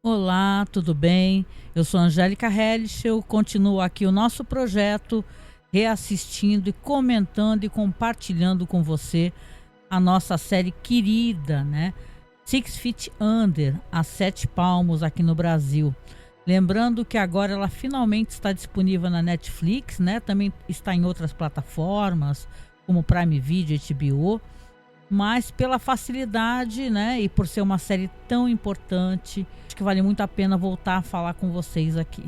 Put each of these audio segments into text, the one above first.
Olá, tudo bem? Eu sou Angélica Hellish, eu continuo aqui o nosso projeto, reassistindo e comentando e compartilhando com você a nossa série querida, né? Six Feet Under, a Sete Palmos aqui no Brasil. Lembrando que agora ela finalmente está disponível na Netflix, né? Também está em outras plataformas, como Prime Video, HBO, mas pela facilidade, né, e por ser uma série tão importante, acho que vale muito a pena voltar a falar com vocês aqui.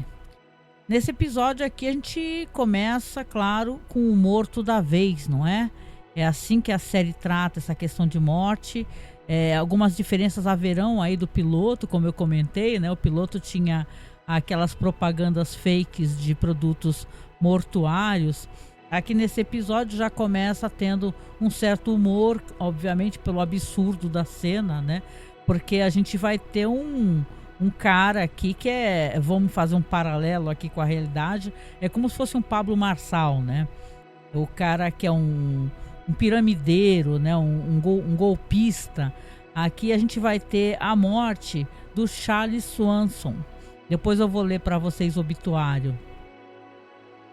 Nesse episódio aqui a gente começa, claro, com o morto da vez, não é? É assim que a série trata essa questão de morte. Algumas diferenças haverão aí do piloto, como eu comentei, né? O piloto tinha aquelas propagandas fakes de produtos mortuários. Aqui nesse episódio já começa tendo um certo humor, obviamente pelo absurdo da cena, né? Porque a gente vai ter um cara aqui que vamos fazer um paralelo aqui com a realidade, é como se fosse um Pablo Marçal, né? O cara que é um piramideiro, né? Um golpista. Aqui a gente vai ter a morte do Charles Swanson. Depois eu vou ler para vocês o obituário.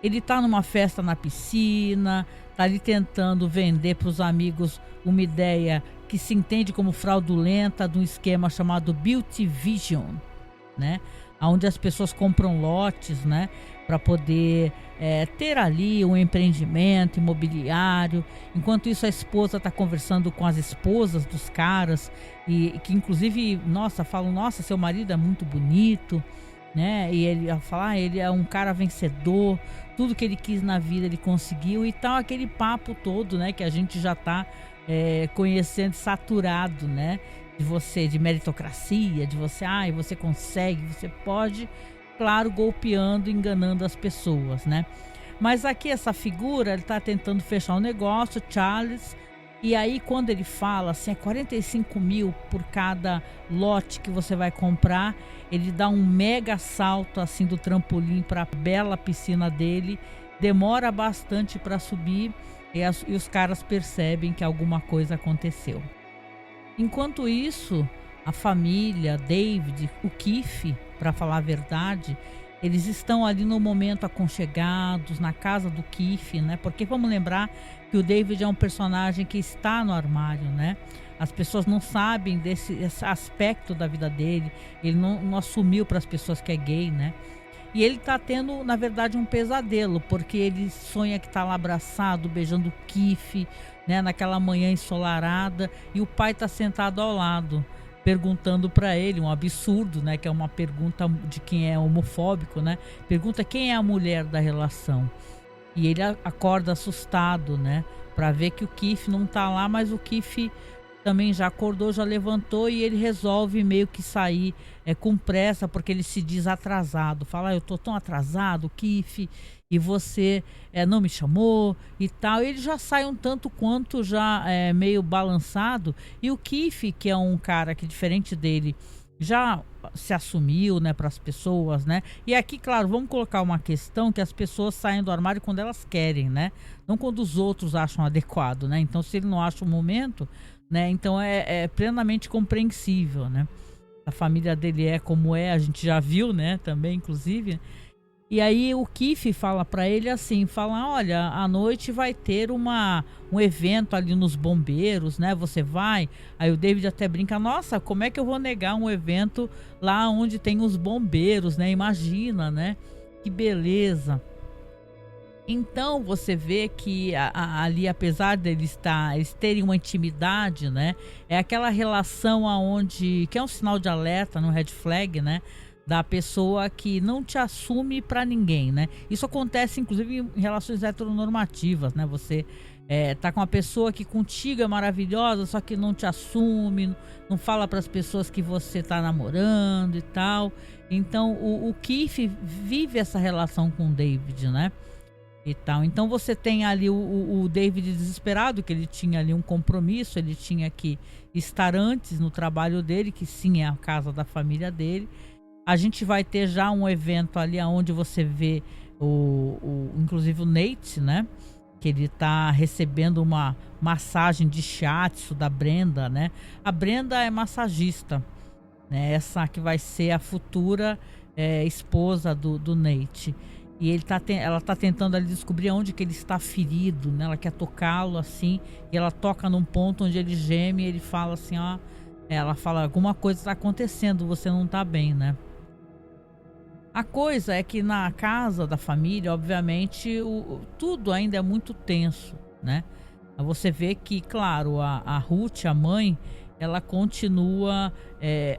Ele tá numa festa na piscina, tá ali tentando vender para os amigos uma ideia que se entende como fraudulenta de um esquema chamado Beauty Vision, né? Onde as pessoas compram lotes, né? Para poder ter ali um empreendimento imobiliário. Enquanto isso, a esposa está conversando com as esposas dos caras e que inclusive, falam, nossa, seu marido é muito bonito, né? E ele fala, ele é um cara vencedor, tudo que ele quis na vida ele conseguiu e tal, aquele papo todo, né? Que a gente já tá conhecendo, saturado, né? De meritocracia, de você, você consegue, você pode, claro, golpeando, enganando as pessoas, né? Mas aqui essa figura, ele tá tentando fechar um negócio, Charles. E aí quando ele fala assim, é 45 mil por cada lote que você vai comprar, ele dá um mega salto assim do trampolim para a bela piscina dele, demora bastante para subir e os caras percebem que alguma coisa aconteceu. Enquanto isso, a família, David, o Keith, para falar a verdade, eles estão ali no momento aconchegados, na casa do Keith, né? Porque vamos lembrar que o David é um personagem que está no armário, né? As pessoas não sabem desse aspecto da vida dele, ele não assumiu para as pessoas que é gay, né? E ele tá tendo, na verdade, um pesadelo, porque ele sonha que tá lá abraçado, beijando o Keith, né? Naquela manhã ensolarada, e o pai tá sentado ao lado, perguntando para ele, um absurdo, né? Que é uma pergunta de quem é homofóbico, né? Pergunta quem é a mulher da relação. E ele acorda assustado, né? Para ver que o Keith não tá lá, mas o Keith também já acordou, já levantou e ele resolve meio que sair com pressa, porque ele se diz atrasado. Fala, eu tô tão atrasado, Keith, e você não me chamou e tal. Ele já sai um tanto quanto já meio balançado. E o Keith, que é um cara que diferente dele, já se assumiu, né, para as pessoas, né? E aqui, claro, vamos colocar uma questão que as pessoas saem do armário quando elas querem, né? Não quando os outros acham adequado, né? Então, se ele não acha o momento, né? Então é plenamente compreensível, né? A família dele é como é, a gente já viu, né? Também, inclusive. E aí o Keith fala para ele assim, fala, olha, à noite vai ter um evento ali nos bombeiros, né? Você vai? Aí o David até brinca, nossa, como é que eu vou negar um evento lá onde tem os bombeiros, né? Imagina, né? Que beleza. Então você vê que ali, apesar deles eles terem uma intimidade, né? É aquela relação aonde, que é um sinal de alerta, no red flag, né? Da pessoa que não te assume pra ninguém, né? Isso acontece inclusive em relações heteronormativas, né? Você tá com uma pessoa que contigo é maravilhosa, só que não te assume, não fala pras pessoas que você tá namorando e tal. Então o Keith vive essa relação com o David, né? E tal. Então você tem ali o David desesperado, que ele tinha ali um compromisso, ele tinha que estar antes no trabalho dele, que sim é a casa da família dele. A gente vai ter já um evento ali onde você vê inclusive o Nate, né? Que ele tá recebendo uma massagem de shiatsu da Brenda, né? A Brenda é massagista, né? Essa que vai ser a futura esposa do Nate. E ela tá tentando ali descobrir onde que ele está ferido, né? Ela quer tocá-lo assim, e ela toca num ponto onde ele geme e ele fala assim, ó, ela fala, alguma coisa está acontecendo, você não tá bem, né? A coisa é que na casa da família, obviamente, tudo ainda é muito tenso, né? Você vê que, claro, a Ruth, a mãe, ela continua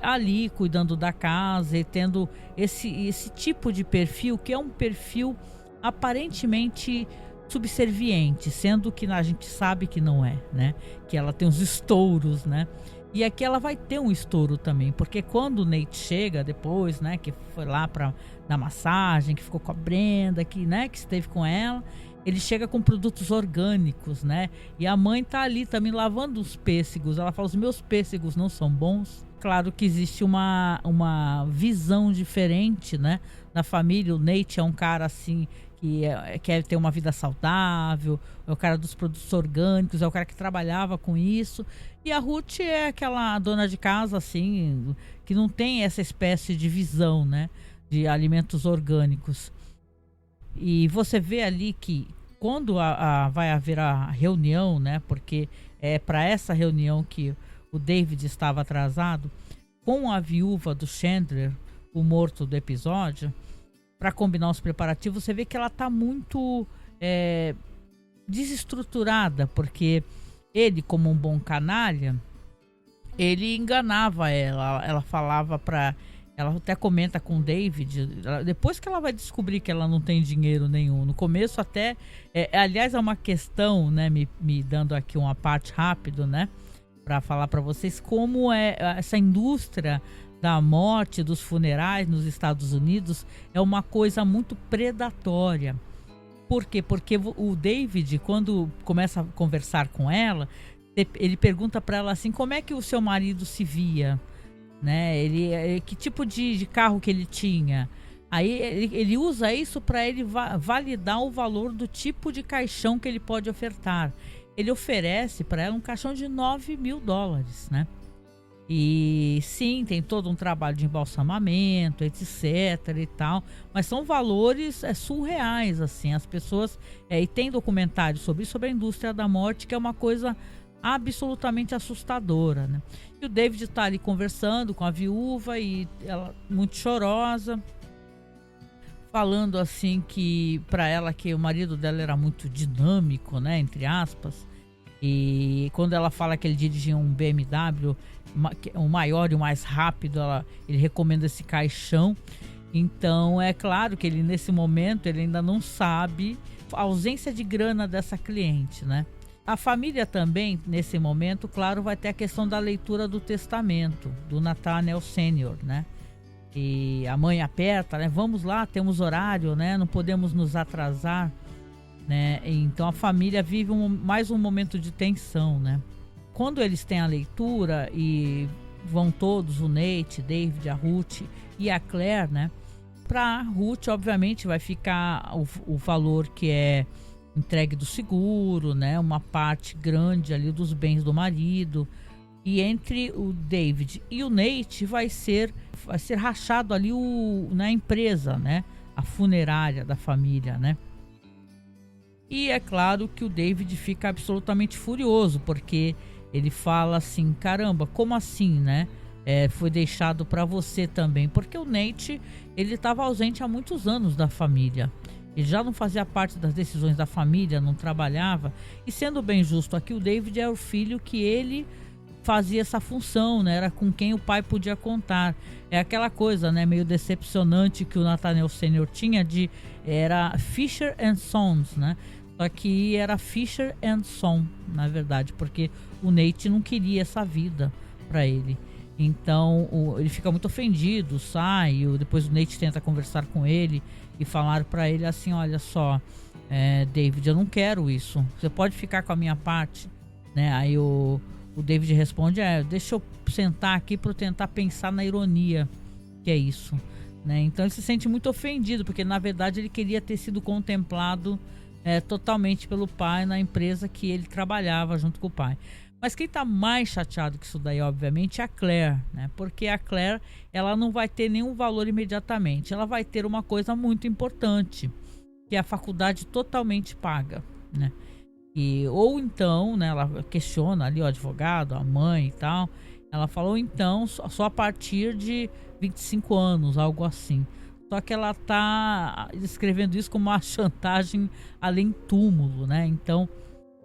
ali cuidando da casa e tendo esse tipo de perfil, que é um perfil aparentemente subserviente, sendo que a gente sabe que não é, né? Que ela tem os estouros, né? E aqui ela vai ter um estouro também, porque quando o Nate chega depois, né, que foi lá para dar massagem, que ficou com a Brenda, que esteve com ela, ele chega com produtos orgânicos, né? E a mãe tá ali também lavando os pêssegos. Ela fala, os meus pêssegos não são bons. Claro que existe uma visão diferente, né, da família. O Nate é um cara assim que quer ter uma vida saudável, é o cara dos produtos orgânicos, é o cara que trabalhava com isso. E a Ruth é aquela dona de casa assim, que não tem essa espécie de visão, né, de alimentos orgânicos. E você vê ali que quando vai haver a reunião, né, porque é para essa reunião que o David estava atrasado, com a viúva do Chandler, o morto do episódio, para combinar os preparativos, você vê que ela tá muito desestruturada, porque ele, como um bom canalha, ele enganava ela. Ela falava ela até comenta com o David, depois que ela vai descobrir que ela não tem dinheiro nenhum. No começo até, aliás, é uma questão, né, me dando aqui uma parte rápido, né, para falar para vocês como é essa indústria da morte, dos funerais nos Estados Unidos, é uma coisa muito predatória. Por quê? Porque o David, quando começa a conversar com ela, ele pergunta para ela assim, como é que o seu marido se via, né? Que tipo de carro que ele tinha. Aí ele usa isso para ele validar o valor do tipo de caixão que ele pode ofertar. Ele oferece para ela um caixão de $9.000, né? E sim, tem todo um trabalho de embalsamamento, etc e tal, mas são valores surreais, assim. As pessoas, e tem documentário sobre isso, sobre a indústria da morte, que é uma coisa absolutamente assustadora, né? E o David tá ali conversando com a viúva e ela muito chorosa, falando assim que para ela que o marido dela era muito dinâmico, né, entre aspas. E quando ela fala que ele dirigia um BMW, o maior e o mais rápido, ele recomenda esse caixão. Então é claro que ele, nesse momento, ele ainda não sabe a ausência de grana dessa cliente, né? A família também, nesse momento, claro, vai ter a questão da leitura do testamento do Nathaniel Sr., né? E a mãe aperta, né? Vamos lá, temos horário, né? Não podemos nos atrasar, né? Então a família vive mais um momento de tensão, né? Quando eles têm a leitura e vão todos, o Nate, David, a Ruth e a Claire, né? Para Ruth, obviamente, vai ficar o valor que é entregue do seguro, né? Uma parte grande ali dos bens do marido. E entre o David e o Nate vai ser rachado ali na empresa, né? A funerária da família, né? E é claro que o David fica absolutamente furioso, porque ele fala assim, caramba, como assim, né? Foi deixado para você também, porque o Nate, ele estava ausente há muitos anos da família. Ele já não fazia parte das decisões da família, não trabalhava. E sendo bem justo aqui, o David é o filho que ele fazia essa função, né? Era com quem o pai podia contar. É aquela coisa, né, meio decepcionante que o Nathaniel Sr. tinha era Fisher and Sons, né? Só que era Fisher and Son, na verdade, porque o Nate não queria essa vida para ele. Então ele fica muito ofendido, sai. Depois o Nate tenta conversar com ele e falar para ele assim, olha só, David, eu não quero isso. Você pode ficar com a minha parte, né? Aí o David responde, deixa eu sentar aqui para tentar pensar na ironia que é isso, né? Então ele se sente muito ofendido, porque na verdade ele queria ter sido contemplado totalmente pelo pai na empresa que ele trabalhava junto com o pai. Mas quem tá mais chateado com isso daí, obviamente, é a Claire, né? Porque a Claire, ela não vai ter nenhum valor imediatamente. Ela vai ter uma coisa muito importante, que é a faculdade totalmente paga, né? Ou então, né, ela questiona ali o advogado, a mãe e tal. Ela falou então só a partir de 25 anos, algo assim. Só que ela tá descrevendo isso como uma chantagem além túmulo, né? Então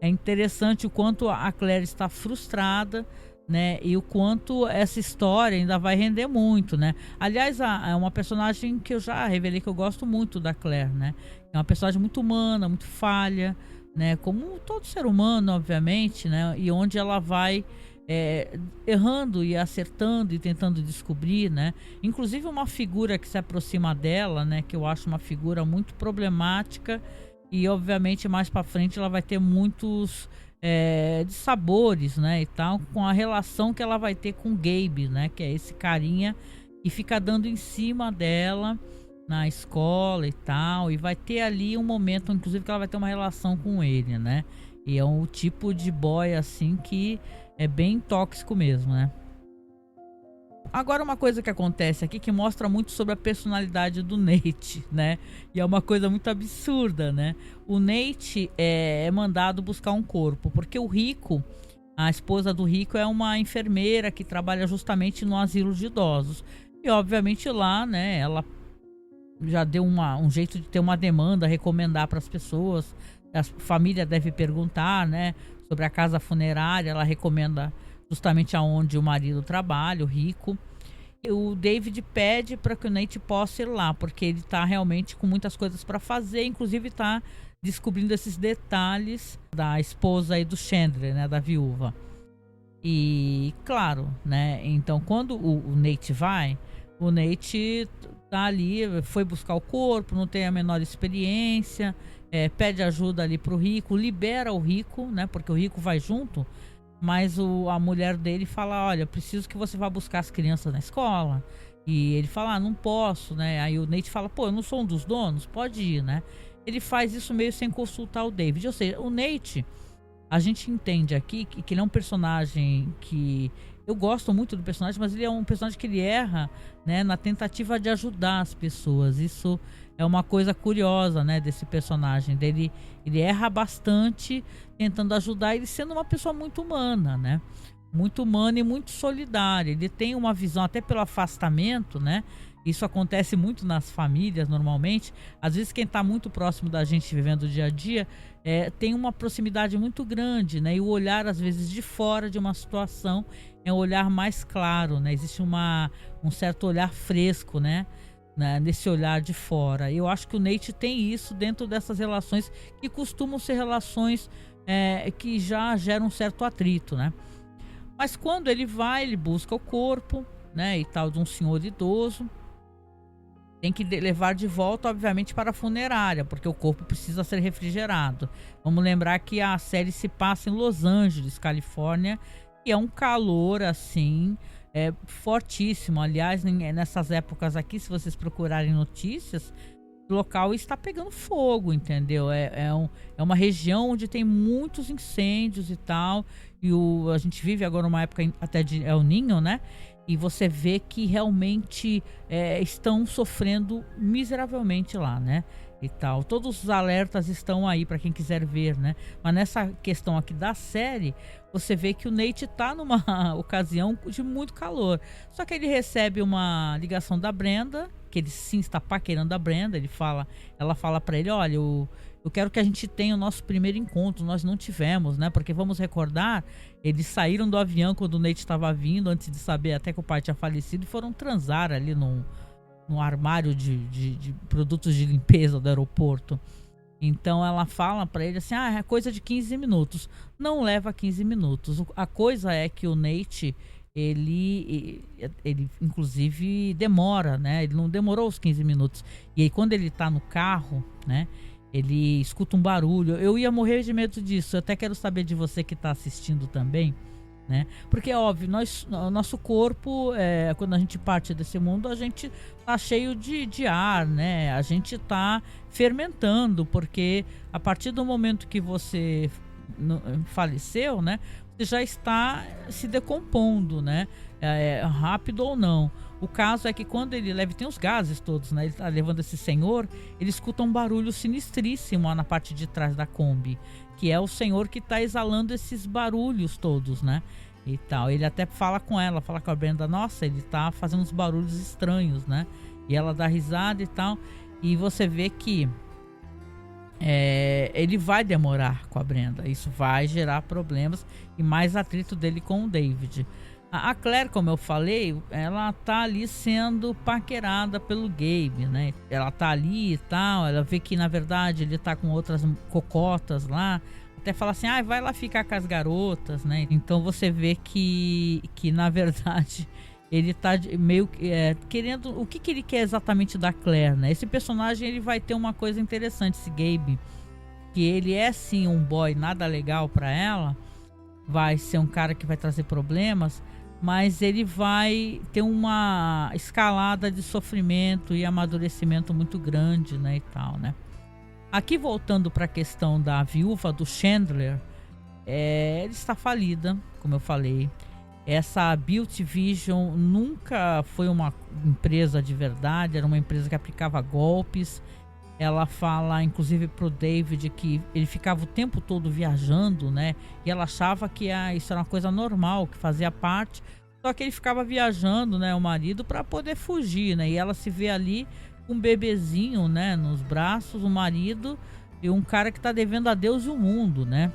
é interessante o quanto a Claire está frustrada, né? E o quanto essa história ainda vai render muito, né? Aliás, é uma personagem que eu já revelei que eu gosto muito da Claire, né? É uma personagem muito humana, muito falha, né? Como todo ser humano, obviamente, né? E onde ela vai errando e acertando e tentando descobrir, né? Inclusive uma figura que se aproxima dela, né? Que eu acho uma figura muito problemática e obviamente mais para frente ela vai ter muitos dissabores, né? E tal, com a relação que ela vai ter com o Gabe, né? Que é esse carinha que fica dando em cima dela na escola e tal, e vai ter ali um momento, inclusive, que ela vai ter uma relação com ele, né? E é um tipo de boy assim que é bem tóxico mesmo, né? Agora uma coisa que acontece aqui que mostra muito sobre a personalidade do Nate, né? E é uma coisa muito absurda, né? O Nate é mandado buscar um corpo, porque o Rico, a esposa do Rico, é uma enfermeira que trabalha justamente no asilo de idosos. E obviamente lá, né, ela já deu um jeito de ter uma demanda, recomendar para as pessoas. A família deve perguntar, né, sobre a casa funerária. Ela recomenda justamente aonde o marido trabalha, o Rico. E o David pede para que o Nate possa ir lá, porque ele está realmente com muitas coisas para fazer, inclusive está descobrindo esses detalhes da esposa aí do Chandler, né, da viúva. E claro, né, então quando o Nate vai, o Nate tá ali, foi buscar o corpo, não tem a menor experiência, pede ajuda ali pro Rico, libera o Rico, né? Porque o Rico vai junto, mas a mulher dele fala, olha, preciso que você vá buscar as crianças na escola. E ele fala, não posso, né? Aí o Nate fala, pô, eu não sou um dos donos, pode ir, né? Ele faz isso meio sem consultar o David. Ou seja, o Nate, a gente entende aqui que ele é um personagem que... Eu gosto muito do personagem, mas ele é um personagem que ele erra, né, na tentativa de ajudar as pessoas. Isso é uma coisa curiosa, né, desse personagem dele. Ele erra bastante tentando ajudar, ele sendo uma pessoa muito humana, né? Muito humana e muito solidária. Ele tem uma visão, até pelo afastamento, né? Isso acontece muito nas famílias normalmente. Às vezes quem está muito próximo da gente vivendo o dia a dia tem uma proximidade muito grande, né? E o olhar às vezes de fora de uma situação é um olhar mais claro, né? Existe um certo olhar fresco, né? Nesse olhar de fora. Eu acho que o Nate tem isso dentro dessas relações que costumam ser relações que já geram um certo atrito, né? Mas quando ele vai, ele busca o corpo, né? E tal, de um senhor idoso. Tem que levar de volta, obviamente, para a funerária, porque o corpo precisa ser refrigerado. Vamos lembrar que a série se passa em Los Angeles, Califórnia, e é um calor, assim, fortíssimo. Aliás, nessas épocas aqui, se vocês procurarem notícias, o local está pegando fogo, entendeu? É uma região onde tem muitos incêndios e tal, e a gente vive agora uma época até de El Niño, né? E você vê que realmente estão sofrendo miseravelmente lá, né? E tal. Todos os alertas estão aí para quem quiser ver, né? Mas nessa questão aqui da série, você vê que o Nate tá numa ocasião de muito calor. Só que ele recebe uma ligação da Brenda, que ele sim está paquerando a Brenda. Ela fala para ele, olha, eu quero que a gente tenha o nosso primeiro encontro. Nós não tivemos, né? Porque vamos recordar, eles saíram do avião quando o Nate estava vindo, antes de saber até que o pai tinha falecido, e foram transar ali num armário de produtos de limpeza do aeroporto. Então ela fala pra ele assim, é coisa de 15 minutos. Não leva 15 minutos. A coisa é que o Nate, ele inclusive demora, né? Ele não demorou os 15 minutos. E aí quando ele tá no carro, né? Ele escuta um barulho. Eu ia morrer de medo disso. Eu até quero saber de você que tá assistindo também, né? Porque é óbvio, nosso corpo, quando a gente parte desse mundo, a gente tá cheio de ar, né? A gente tá fermentando, porque a partir do momento que você faleceu, né? Você já está se decompondo, né? Rápido ou não. O caso é que quando ele leva, tem os gases todos, né? Ele tá levando esse senhor, ele escuta um barulho sinistríssimo lá na parte de trás da Kombi, que é o senhor que tá exalando esses barulhos todos, né? E tal. Ele até fala com a Brenda, nossa, ele tá fazendo uns barulhos estranhos, né? E ela dá risada e tal. E você vê que ele vai demorar com a Brenda. Isso vai gerar problemas e mais atrito dele com o David. A Claire, como eu falei, ela tá ali sendo paquerada pelo Gabe, né? Ela tá ali e tal, ela vê que na verdade ele tá com outras cocotas lá. Até fala assim, vai lá ficar com as garotas, né? Então você vê que na verdade ele tá meio querendo... O que ele quer exatamente da Claire, né? Esse personagem, ele vai ter uma coisa interessante, esse Gabe, que ele é sim um boy nada legal pra ela, vai ser um cara que vai trazer problemas, mas ele vai ter uma escalada de sofrimento e amadurecimento muito grande, né, e tal, né? Aqui, voltando para a questão da viúva do Chandler, ela está falida, como eu falei. Essa Beauty Vision nunca foi uma empresa de verdade, era uma empresa que aplicava golpes. Ela fala, inclusive, pro David que ele ficava o tempo todo viajando, né? E ela achava que isso era uma coisa normal, que fazia parte. Só que ele ficava viajando, né? O marido, para poder fugir, né? E ela se vê ali com um bebezinho, né? Nos braços, o marido e um cara que tá devendo a Deus e o mundo, né?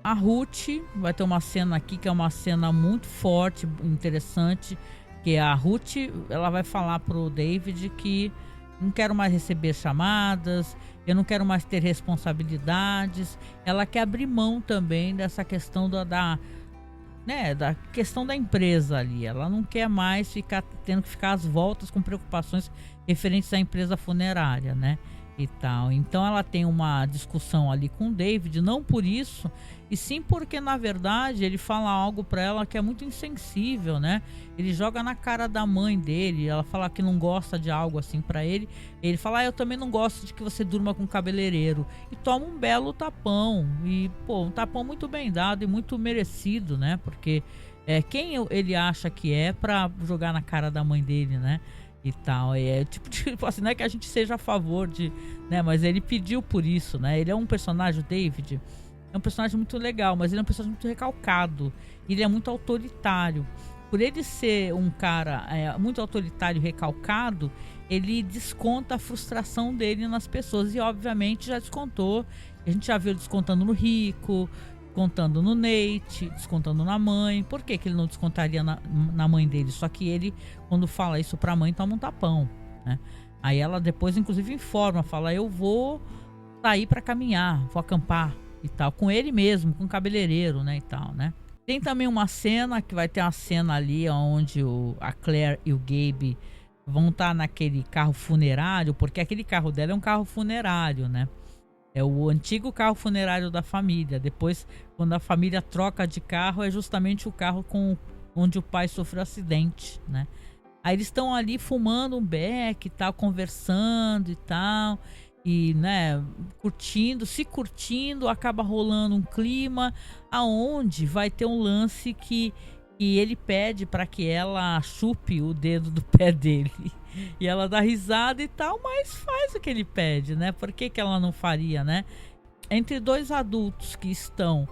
A Ruth vai ter uma cena aqui que é uma cena muito forte, interessante. Que a Ruth, ela vai falar pro David que não quero mais receber chamadas, eu não quero mais ter responsabilidades. Ela quer abrir mão também dessa questão da questão da empresa ali. Ela não quer mais ficar tendo que ficar às voltas com preocupações referentes à empresa funerária, né? E tal. Então ela tem uma discussão ali com o David, não por isso, e sim porque na verdade ele fala algo pra ela que é muito insensível, né? Ele joga na cara da mãe dele, ela fala que não gosta de algo assim pra ele. Ele fala, eu também não gosto de que você durma com um cabeleireiro. E toma um belo tapão, e um tapão muito bem dado e muito merecido, né? Porque quem ele acha que é pra jogar na cara da mãe dele, né? E tal, tipo assim, não é que a gente seja a favor de, né, mas ele pediu por isso, né? Ele é um personagem, o David, é um personagem muito legal, mas ele é um personagem muito recalcado, ele é muito autoritário. Por ele ser um cara muito autoritário e recalcado, ele desconta a frustração dele nas pessoas, e obviamente já descontou, a gente já viu ele descontando no Rico, descontando no Nate, descontando na mãe. Por que ele não descontaria na mãe dele? Só que ele, quando fala isso pra mãe, toma um tapão, né? Aí ela depois, inclusive, informa, fala, eu vou sair pra caminhar, vou acampar e tal, com ele mesmo, com o cabeleireiro, né, e tal, né? Tem também uma cena, que vai ter uma cena ali onde a Claire e o Gabe vão estar naquele carro funerário, porque aquele carro dela é um carro funerário, né? É o antigo carro funerário da família. Depois, quando a família troca de carro, é justamente o carro onde o pai sofreu acidente, né? Aí eles estão ali fumando um beck e tal, conversando e tal, e, né, se curtindo, acaba rolando um clima aonde vai ter um lance que ele pede para que ela chupe o dedo do pé dele. E ela dá risada e tal, mas faz o que ele pede, né? Por que ela não faria, né? Entre dois adultos que estão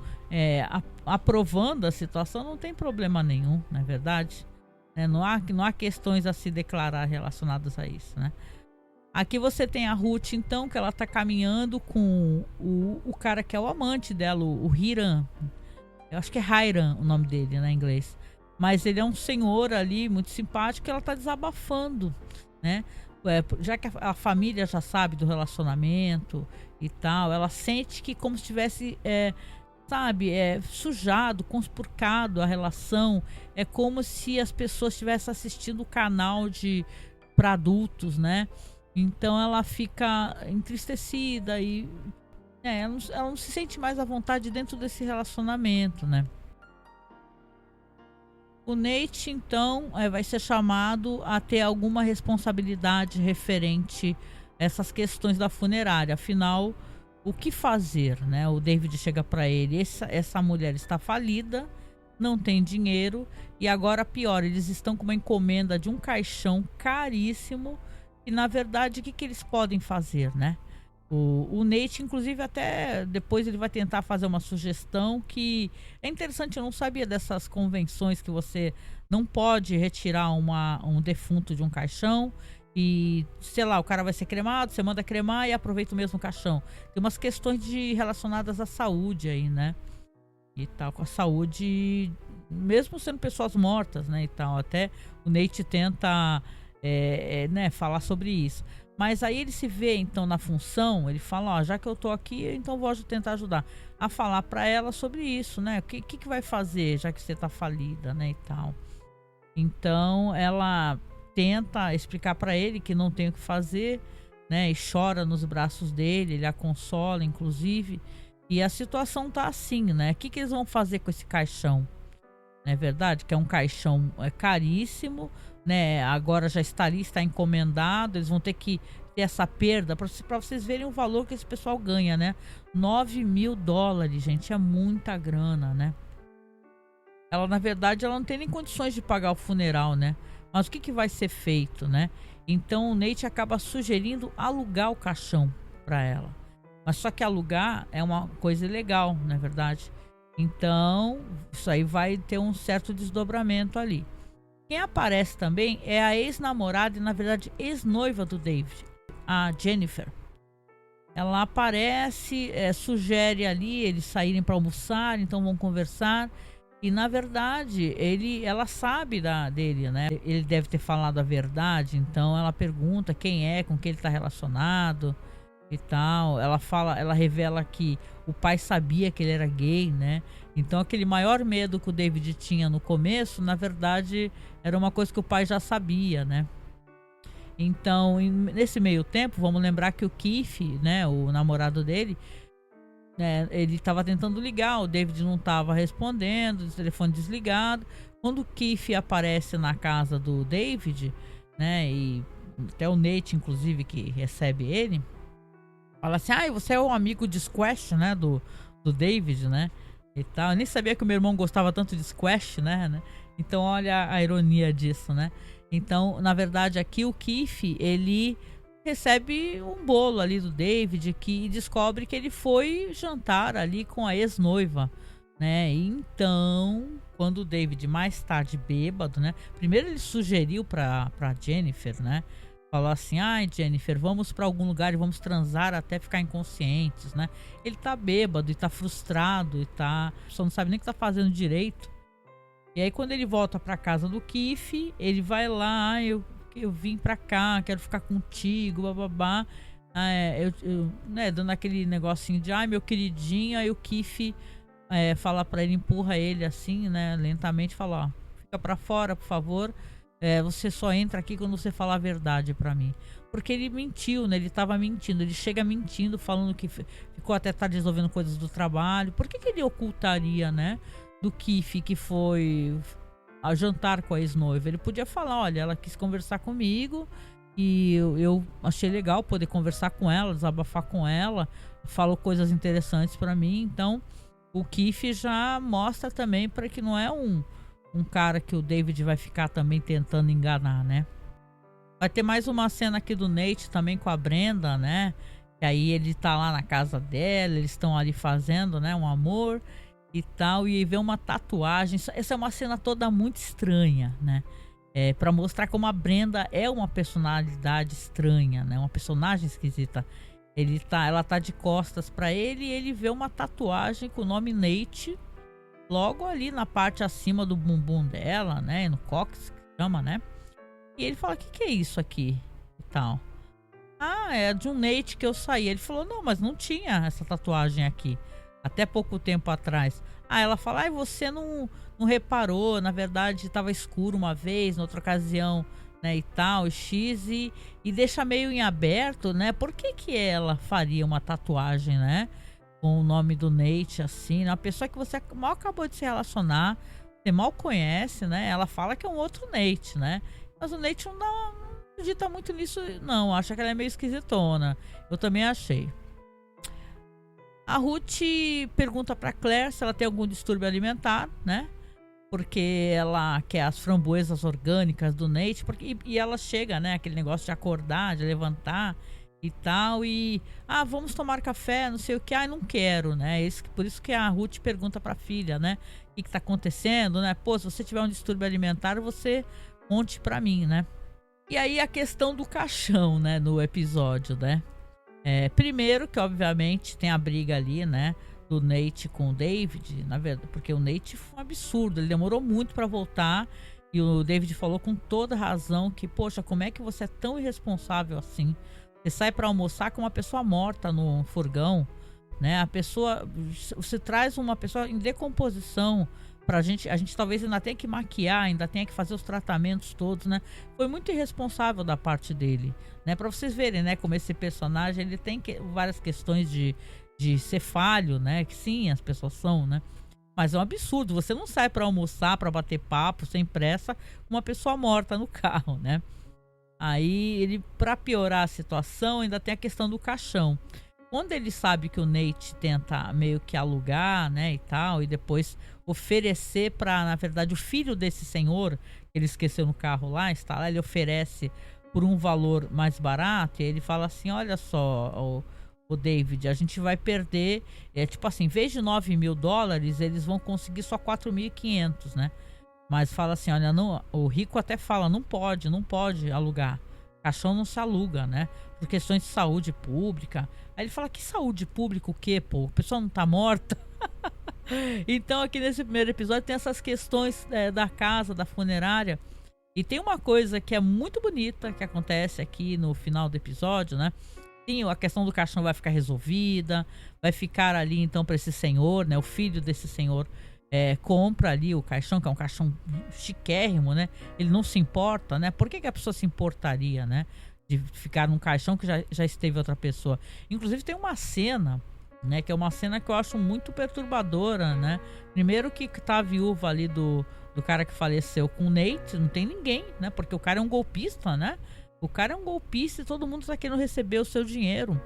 aprovando a situação, não tem problema nenhum, não é verdade? Não há questões a se declarar relacionadas a isso, né? Aqui você tem a Ruth, então, que ela tá caminhando com o cara que é o amante dela, o Hiram. Eu acho que é Hiram o nome dele, né, em inglês. Mas ele é um senhor ali, muito simpático, e ela tá desabafando, né? Já que a família já sabe do relacionamento e tal, ela sente que como se tivesse, sujado, conspurcado a relação. É como se as pessoas estivessem assistindo o canal para adultos, né? Então ela fica entristecida e ela não se sente mais à vontade dentro desse relacionamento, né? O Nate, então, vai ser chamado a ter alguma responsabilidade referente a essas questões da funerária. Afinal, o que fazer, né? O David chega para ele, essa mulher está falida, não tem dinheiro e agora pior, eles estão com uma encomenda de um caixão caríssimo e na verdade o que que eles podem fazer, né? O Nate, inclusive, até depois ele vai tentar fazer uma sugestão que é interessante. Eu não sabia dessas convenções que você não pode retirar um defunto de um caixão e, sei lá, o cara vai ser cremado, você manda cremar e aproveita o mesmo caixão. Tem umas questões relacionadas à saúde aí, né? E tal, com a saúde, mesmo sendo pessoas mortas, né? E tal, até o Nate tenta, né, falar sobre isso. Mas aí ele se vê então na função, ele fala, ó, já que eu tô aqui, então vou tentar ajudar a falar para ela sobre isso, né? O que vai fazer, já que você tá falida, né, e tal. Então ela tenta explicar para ele que não tem o que fazer, né? E chora nos braços dele, ele a consola, inclusive. E a situação tá assim, né? O que eles vão fazer com esse caixão? Não é verdade? Que é um caixão caríssimo, né? Agora já está encomendado, eles vão ter que ter essa perda para vocês verem o valor que esse pessoal ganha, né? 9.000 dólares, gente, é muita grana, né? Ela, na verdade, ela não tem nem condições de pagar o funeral, né? Mas o que vai ser feito, né? Então o Nate acaba sugerindo alugar o caixão para ela. Mas só que alugar é uma coisa ilegal, não é verdade? Então, isso aí vai ter um certo desdobramento ali. Quem aparece também é a ex-namorada e, na verdade, ex-noiva do David, a Jennifer. Ela aparece, sugere ali eles saírem para almoçar, então vão conversar. E, na verdade, ela sabe dele, né? Ele deve ter falado a verdade, então ela pergunta quem é, com quem ele está relacionado e tal. Ela revela que o pai sabia que ele era gay, né? Então aquele maior medo que o David tinha no começo, na verdade, era uma coisa que o pai já sabia, né? Então, nesse meio tempo, vamos lembrar que o Keith, né, o namorado dele, né, ele estava tentando ligar, o David não estava respondendo, o telefone desligado. Quando o Keith aparece na casa do David, né, e até o Nate, inclusive, que recebe ele, fala assim, você é o amigo de Squash, né, do David, né, e tal. Eu nem sabia que o meu irmão gostava tanto de Squash, né? Então olha a ironia disso, né? Então, na verdade, aqui o Keith, ele recebe um bolo ali do David que descobre que ele foi jantar ali com a ex-noiva, né? Então, quando o David mais tarde bêbado, né? Primeiro ele sugeriu pra Jennifer, né? Falou assim, Jennifer, vamos pra algum lugar e vamos transar até ficar inconscientes, né? Ele tá bêbado e tá frustrado e só não sabe nem o que tá fazendo direito. E aí quando ele volta pra casa do Keith, ele vai lá, eu vim pra cá, quero ficar contigo, bababá. Né, dando aquele negocinho de, meu queridinho. Aí o Keith fala pra ele, empurra ele assim, né, lentamente, fala, fica pra fora, por favor. Você só entra aqui quando você falar a verdade pra mim. Porque ele mentiu, né? Ele tava mentindo. Ele chega mentindo, falando que ficou até tarde resolvendo coisas do trabalho. Por que ele ocultaria, né? Do Keith que foi a jantar com a ex-noiva? Ele podia falar, olha, ela quis conversar comigo e eu achei legal poder conversar com ela, desabafar com ela. Falou coisas interessantes pra mim. Então, o Keith já mostra também para que não é um cara que o David vai ficar também tentando enganar, né? Vai ter mais uma cena aqui do Nate também com a Brenda, né? E aí ele tá lá na casa dela, eles estão ali fazendo, né, um amor e tal, e vê uma tatuagem. Essa é uma cena toda muito estranha, né? Pra mostrar como a Brenda é uma personalidade estranha, né? Uma personagem esquisita. Ela tá de costas pra ele e ele vê uma tatuagem com o nome Nate logo ali na parte acima do bumbum dela, né? No cóccix, que chama, né? E ele fala, o que é isso aqui? E tal. É de um Nate que eu saí. Ele falou, não, mas não tinha essa tatuagem aqui. Até pouco tempo atrás. Ela fala, você não reparou. Na verdade, estava escuro uma vez, na outra ocasião, né? E tal, X. E deixa meio em aberto, né? Por que ela faria uma tatuagem, né? Com o nome do Nate, assim, né? Uma pessoa que você mal acabou de se relacionar, você mal conhece, né? Ela fala que é um outro Nate, né? Mas o Nate não acredita muito nisso, não. Acha que ela é meio esquisitona. Eu também achei. A Ruth pergunta para Claire se ela tem algum distúrbio alimentar, né? Porque ela quer as framboesas orgânicas do Nate, e ela chega, né? Aquele negócio de acordar, de levantar e tal, e vamos tomar café, não sei o que, não quero, né? Por isso que a Ruth pergunta para a filha, né? O que tá acontecendo, né? Pô, se você tiver um distúrbio alimentar, você conte para mim, né? E aí a questão do caixão, né? No episódio, né? Primeiro que obviamente tem a briga ali, né? Do Nate com o David, na verdade, porque o Nate foi um absurdo, ele demorou muito para voltar e o David falou com toda razão que, poxa, como é que você é tão irresponsável assim? Você sai para almoçar com uma pessoa morta no furgão, né? Você traz uma pessoa em decomposição pra gente, a gente talvez ainda tenha que maquiar, ainda tenha que fazer os tratamentos todos, né? Foi muito irresponsável da parte dele, né? Para vocês verem, né, como esse personagem, ele tem várias questões de ser falho, né? Que sim, as pessoas são, né? Mas é um absurdo, você não sai para almoçar, para bater papo, sem pressa, com uma pessoa morta no carro, né? Aí ele, para piorar a situação, ainda tem a questão do caixão. Quando ele sabe que o Nate tenta meio que alugar, né, e tal, e depois oferecer para, na verdade, o filho desse senhor, que ele esqueceu no carro lá, está lá, ele oferece por um valor mais barato, e ele fala assim, olha só, o David, a gente vai perder, tipo assim, em vez de $9.000, eles vão conseguir só 4.500, né? Mas fala assim, olha, o rico até fala, não pode alugar. Caixão não se aluga, né? Por questões de saúde pública. Aí ele fala, que saúde pública o quê, pô? A pessoa não tá morta? Então aqui nesse primeiro episódio tem essas questões da casa, da funerária. E tem uma coisa que é muito bonita que acontece aqui no final do episódio, né? Sim, a questão do caixão vai ficar resolvida, vai ficar ali então para esse senhor, né? O filho desse senhor compra ali o caixão, que é um caixão chiquérrimo, né? Ele não se importa, né? Por que a pessoa se importaria, né? De ficar num caixão que já esteve outra pessoa. Inclusive tem uma cena, né? Que é uma cena que eu acho muito perturbadora, né? Primeiro que tá a viúva ali do cara que faleceu com o Nate, não tem ninguém, né? Porque o cara é um golpista, né? O cara é um golpista e todo mundo tá querendo receber o seu dinheiro.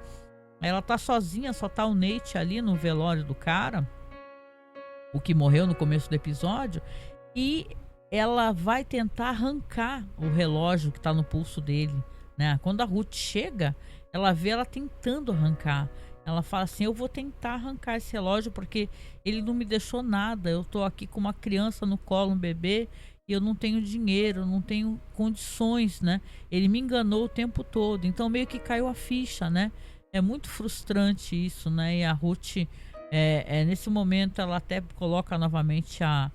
Ela tá sozinha, só tá o Nate ali no velório do cara, o que morreu no começo do episódio, e ela vai tentar arrancar o relógio que tá no pulso dele, né? Quando a Ruth chega, ela vê ela tentando arrancar. Ela fala assim, eu vou tentar arrancar esse relógio porque ele não me deixou nada, eu tô aqui com uma criança no colo, um bebê, e eu não tenho dinheiro, eu não tenho condições, né? Ele me enganou o tempo todo, então meio que caiu a ficha, né? É muito frustrante isso, né? E a Ruth, nesse momento, ela até coloca novamente a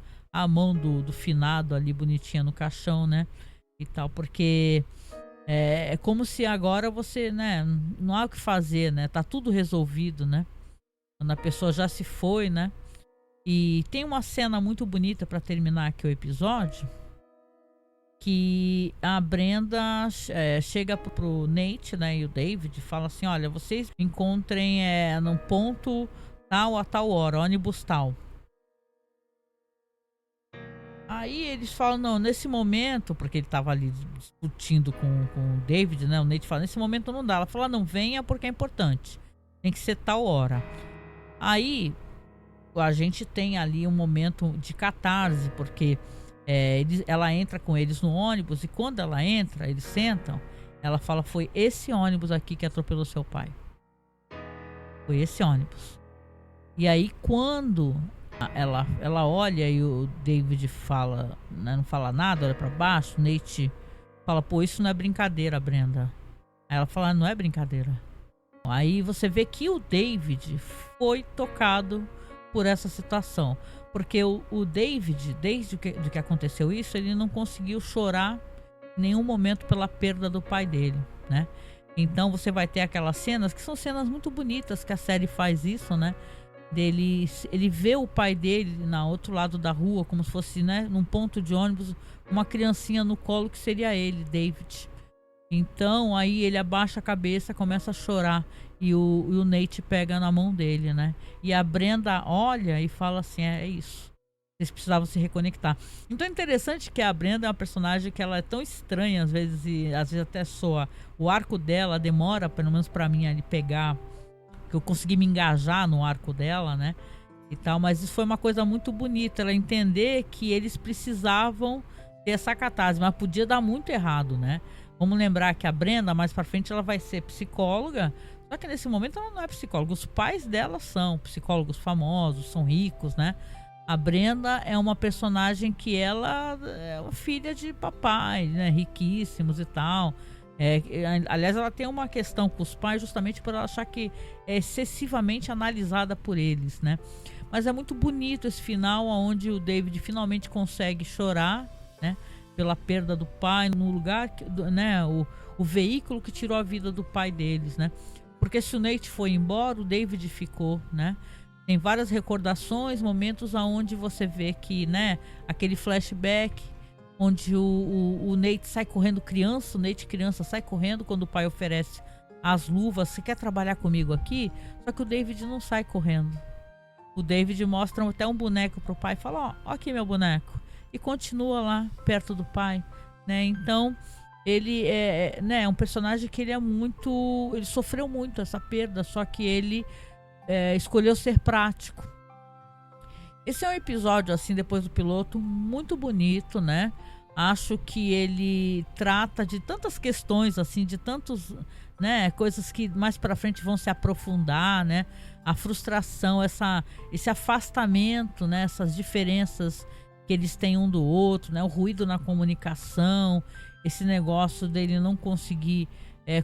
mão do finado ali bonitinha no caixão, né? E tal, porque é como se agora você, né? Não há o que fazer, né? Tá tudo resolvido, né? Quando a pessoa já se foi, né? E tem uma cena muito bonita para terminar aqui o episódio, que a Brenda chega pro Nate, né, e o David, fala assim, olha, vocês me encontrem num ponto tal a tal hora, ônibus tal. Aí eles falam, não, nesse momento, porque ele tava ali discutindo com o David, né, o Nate fala, nesse momento não dá. Ela fala, não, venha porque é importante, tem que ser tal hora. Aí a gente tem ali um momento de catarse, porque ela entra com eles no ônibus, e quando ela entra, eles sentam, ela fala, foi esse ônibus aqui que atropelou seu pai. Foi esse ônibus. E aí quando ela olha e o David fala, né, não fala nada, olha pra baixo, o Nate fala, pô, isso não é brincadeira, Brenda. Aí ela fala, não é brincadeira. Aí você vê que o David foi tocado por essa situação, porque o David, desde que aconteceu isso, ele não conseguiu chorar em nenhum momento pela perda do pai dele, né? Então você vai ter aquelas cenas que são cenas muito bonitas, que a série faz isso, né? Ele vê o pai dele na outro lado da rua, como se fosse, né, num ponto de ônibus, uma criancinha no colo que seria ele, David. Então aí ele abaixa a cabeça, começa a chorar, e o Nate pega na mão dele, né? E a Brenda olha e fala assim, é isso, vocês precisavam se reconectar. Então é interessante que a Brenda é uma personagem que ela é tão estranha às vezes, e às vezes até soa. O arco dela demora, pelo menos pra mim, a pegar. que eu consegui me engajar no arco dela, né? E tal, mas isso foi uma coisa muito bonita, ela entender que eles precisavam ter essa catarse, mas podia dar muito errado, né? Vamos lembrar que a Brenda, mais pra frente, ela vai ser psicóloga, só que nesse momento ela não é psicóloga, os pais dela são psicólogos famosos, são ricos, né? A Brenda é uma personagem que ela é uma filha de papai, né? Riquíssimos e tal. Aliás, ela tem uma questão com os pais justamente por ela achar que é excessivamente analisada por eles, né? Mas é muito bonito esse final, onde o David finalmente consegue chorar, né? Pela perda do pai, no lugar, né? O veículo que tirou a vida do pai deles, né? Porque se o Nate foi embora, o David ficou, né? Tem várias recordações, momentos aonde você vê que, né? Aquele flashback onde o Nate sai correndo criança, o Nate criança sai correndo quando o pai oferece as luvas, você quer trabalhar comigo aqui? Só que o David não sai correndo. O David mostra até um boneco pro pai e fala, ó aqui meu boneco. E continua lá, perto do pai, né? Então, ele né, um personagem que ele é muito... Ele sofreu muito essa perda, só que ele escolheu ser prático. Esse é um episódio, assim, depois do piloto, muito bonito, né? Acho que ele trata de tantas questões, assim, de tantos, né, coisas que mais pra frente vão se aprofundar, né? A frustração, esse afastamento, né? Essas diferenças que eles têm um do outro, né? O ruído na comunicação, esse negócio dele não conseguir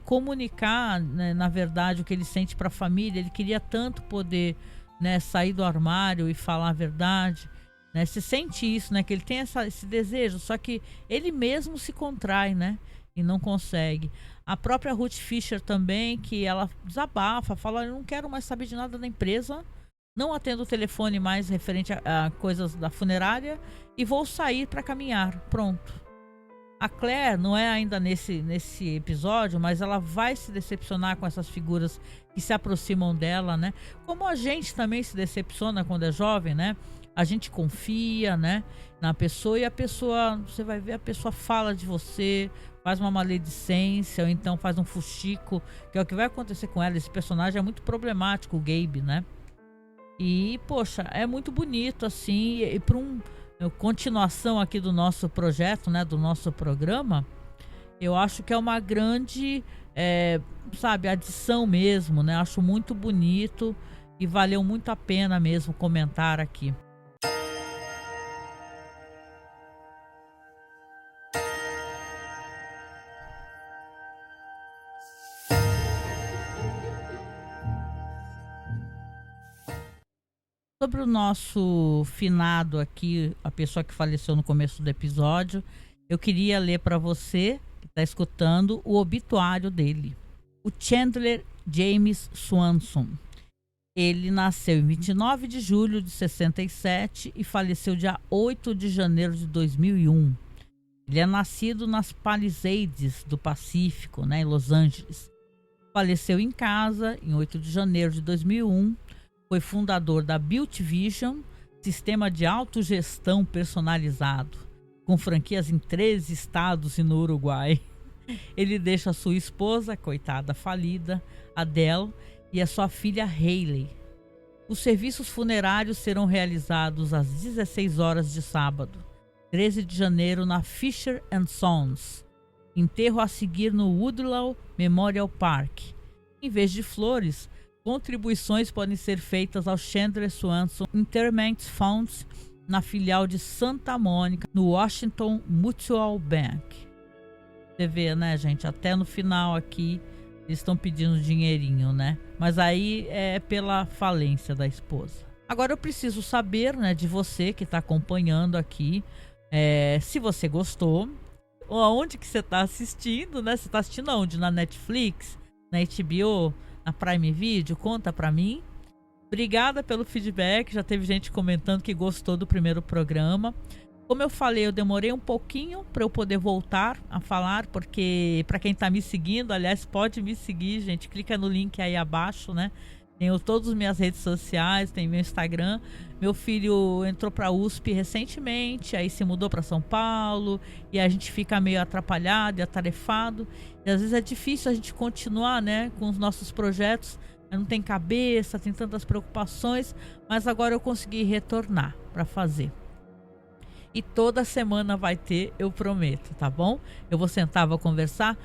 comunicar, né, na verdade, o que ele sente pra família. Ele queria tanto poder, né, sair do armário e falar a verdade, né? Se sente isso, né? Que ele tem esse desejo, só que ele mesmo se contrai, né? E não consegue. A própria Ruth Fisher também, que ela desabafa, fala, eu não quero mais saber de nada da empresa, não atendo o telefone mais referente a coisas da funerária e vou sair para caminhar, pronto. A Claire não é ainda nesse episódio, mas ela vai se decepcionar com essas figuras que se aproximam dela, né? Como a gente também se decepciona quando é jovem, né? A gente confia, né, na pessoa e a pessoa, você vai ver, a pessoa fala de você, faz uma maledicência ou então faz um fuxico, que é o que vai acontecer com ela. Esse personagem é muito problemático, o Gabe, né? E, poxa, é muito bonito, assim, e para continuação aqui do nosso projeto, né, do nosso programa, eu acho que é uma grande, sabe, adição mesmo, né? Acho muito bonito e valeu muito a pena mesmo comentar aqui. Sobre o nosso finado aqui, a pessoa que faleceu no começo do episódio, eu queria ler para você que está escutando o obituário dele. O Chandler James Swanson. Ele nasceu em 29 de julho de 67 e faleceu dia 8 de janeiro de 2001. Ele é nascido nas Palisades do Pacífico, né, em Los Angeles. Faleceu em casa em 8 de janeiro de 2001. Foi fundador da Built Vision, sistema de autogestão personalizado, com franquias em 13 estados e no Uruguai. Ele deixa sua esposa, coitada, falida, Adele, e a sua filha Hayley. Os serviços funerários serão realizados às 16 horas de sábado, 13 de janeiro, na Fisher & Sons. Enterro a seguir no Woodlawn Memorial Park. Em vez de flores, contribuições podem ser feitas ao Chandler Swanson Interment Funds na filial de Santa Mônica, no Washington Mutual Bank. Você vê, né, gente? Até no final aqui eles estão pedindo dinheirinho, né? Mas aí é pela falência da esposa. Agora eu preciso saber, né, de você que está acompanhando aqui, se você gostou, ou aonde que você está assistindo, né? Você está assistindo aonde? Na Netflix? Na HBO? Na Prime Video? Conta pra mim. Obrigada pelo feedback, já teve gente comentando que gostou do primeiro programa. Como eu falei, eu demorei um pouquinho para eu poder voltar a falar, porque para quem tá me seguindo, aliás, pode me seguir, gente, clica no link aí abaixo, né? Tenho todas as minhas redes sociais, tem meu Instagram. Meu filho entrou para a USP recentemente, aí se mudou para São Paulo e a gente fica meio atrapalhado e atarefado. E às vezes é difícil a gente continuar, né, com os nossos projetos, não tem cabeça, tem tantas preocupações, mas agora eu consegui retornar para fazer. E toda semana vai ter, eu prometo, tá bom? Eu vou sentar, vou conversar.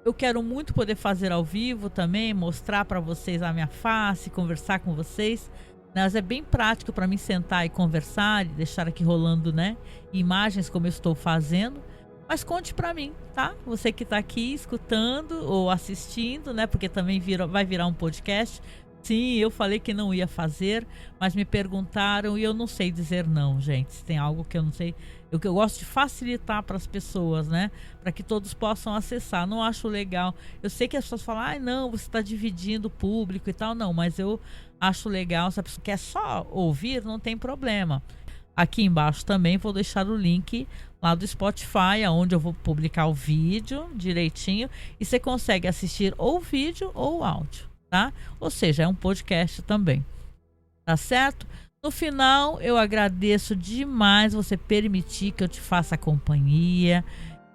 Eu quero muito poder fazer ao vivo também, mostrar para vocês a minha face, conversar com vocês. Mas é bem prático para mim sentar e conversar e deixar aqui rolando, né, imagens como eu estou fazendo. Mas conte para mim, tá? Você que está aqui escutando ou assistindo, né? Porque também vai virar um podcast. Sim, eu falei que não ia fazer, mas me perguntaram e eu não sei dizer não, gente. Se tem algo que eu não sei, eu gosto de facilitar para as pessoas, né? Para que todos possam acessar. Não acho legal. Eu sei que as pessoas falam, ai, não, você está dividindo o público e tal. Não, mas eu acho legal. Se a pessoa quer só ouvir, não tem problema. Aqui embaixo também vou deixar o link lá do Spotify, onde eu vou publicar o vídeo direitinho. E você consegue assistir ou o vídeo ou o áudio, tá? Ou seja, é um podcast também. Tá certo? No final, eu agradeço demais você permitir que eu te faça companhia.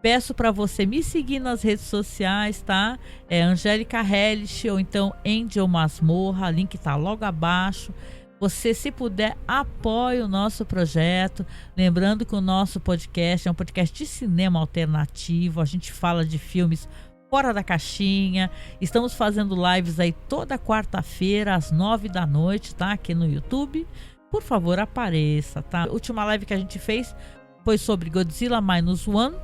Peço para você me seguir nas redes sociais, tá? É Angélica Hellish ou então Angel Masmorra, link tá logo abaixo. Você, se puder, apoie o nosso projeto. Lembrando que o nosso podcast é um podcast de cinema alternativo. A gente fala de filmes fora da caixinha. Estamos fazendo lives aí toda quarta-feira às 9 da noite, tá? Aqui no YouTube. Por favor, apareça, tá? A última live que a gente fez foi sobre Godzilla Minus One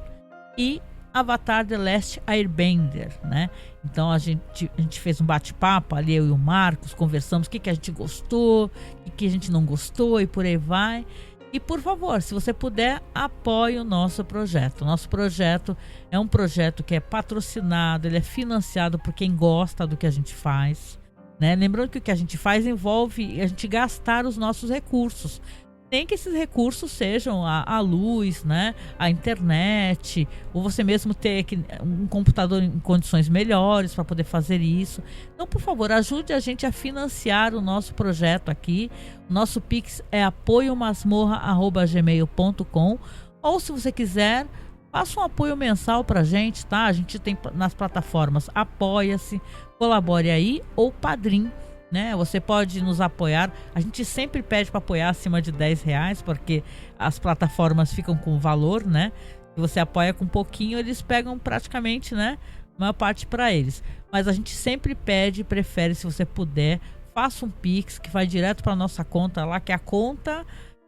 e Avatar The Last Airbender, né? Então a gente fez um bate-papo ali, eu e o Marcos, conversamos o que a gente gostou, o que a gente não gostou e por aí vai. E por favor, se você puder, apoie o nosso projeto. O nosso projeto é um projeto que é patrocinado, ele é financiado por quem gosta do que a gente faz, né? Lembrando que o que a gente faz envolve a gente gastar os nossos recursos. Nem que esses recursos sejam a luz, né, a internet, ou você mesmo ter um computador em condições melhores para poder fazer isso. Então, por favor, ajude a gente a financiar o nosso projeto aqui. O nosso Pix é apoiomasmorra@gmail.com, ou se você quiser, faça um apoio mensal para a gente, tá? A gente tem nas plataformas Apoia-se, Colabore Aí ou Padrim, né? Você pode nos apoiar. A gente sempre pede para apoiar acima de R$10, porque as plataformas ficam com valor, né? Se você apoia com pouquinho, eles pegam praticamente, né, a maior parte para eles. Mas a gente sempre pede, prefere, se você puder, faça um Pix que vai direto para nossa conta lá, que é a conta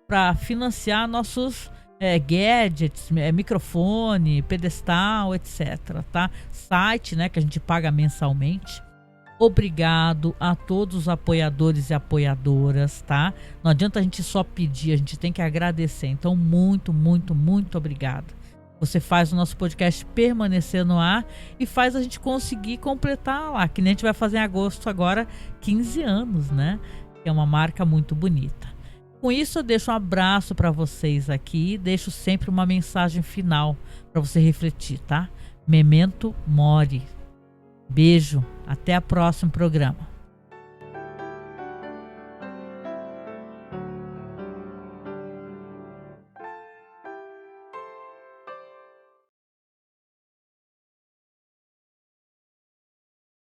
para financiar nossos gadgets, microfone, pedestal, etc, tá? Site, né, que a gente paga mensalmente. Obrigado a todos os apoiadores e apoiadoras, tá? Não adianta a gente só pedir, a gente tem que agradecer. Então, muito, muito, muito obrigado. Você faz o nosso podcast permanecer no ar e faz a gente conseguir completar lá, que nem a gente vai fazer em agosto agora, 15 anos, né? Que é uma marca muito bonita. Com isso, eu deixo um abraço para vocês aqui, deixo sempre uma mensagem final para você refletir, tá? Memento mori. Beijo, até o próximo programa.